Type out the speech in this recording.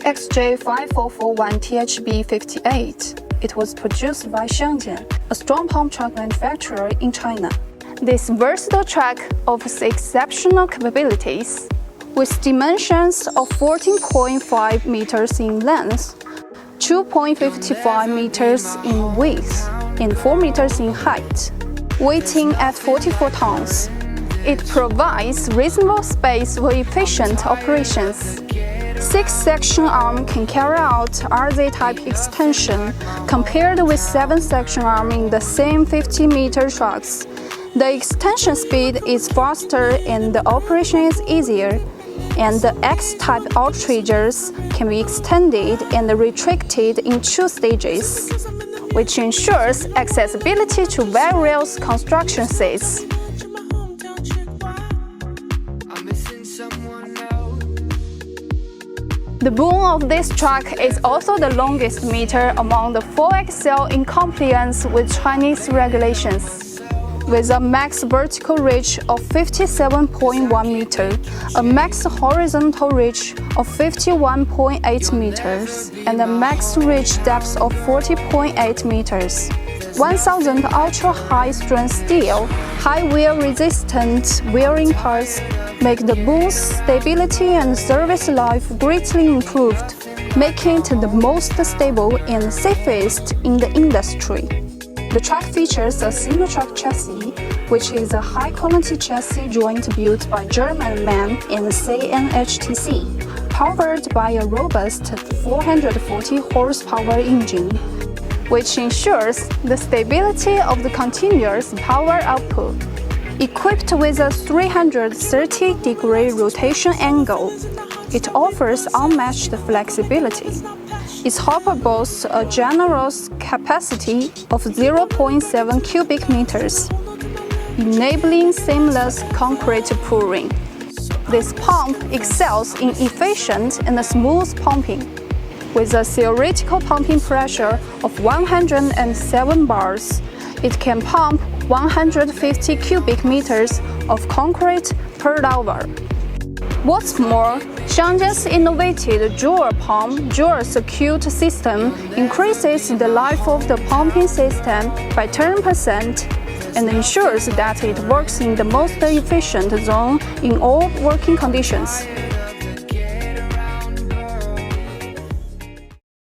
XJ5441THB58. It was produced by Xiangjian, a strong pump truck manufacturer in China. This versatile truck offers exceptional capabilities, with dimensions of 14.5 meters in length, 2.55 meters in width, and 4 meters in height, weighing at 44 tons. It provides reasonable space for efficient operations. 6-section arm can carry out RZ-type extension compared with 7-section arm in the same 50-meter trucks. The extension speed is faster and the operation is easier, and the X-type outriggers can be extended and retracted in 2 stages, which ensures accessibility to various construction seats. The boom of this truck is also the longest meter among the 4XL in compliance with Chinese regulations. With a max vertical reach of 57.1 meters, a max horizontal reach of 51.8 meters, and a max reach depth of 40.8 meters. 1000 ultra-high strength steel, high wear-resistant wearing parts make the boom's stability and service life greatly improved, making it the most stable and safest in the industry. The truck features a single truck chassis, which is a high-quality chassis joint built by German MAN and CNHTC, powered by a robust 440 horsepower engine, which ensures the stability of the continuous power output. Equipped with a 330-degree rotation angle, it offers unmatched flexibility. Its hopper boasts a generous capacity of 0.7 cubic meters, enabling seamless concrete pouring. This pump excels in efficient and smooth pumping. With a theoretical pumping pressure of 107 bars, it can pump 150 cubic meters of concrete per hour. What's more, Xiangjian's innovative dual pump, dual circuit system increases the life of the pumping system by 10% and ensures that it works in the most efficient zone in all working conditions.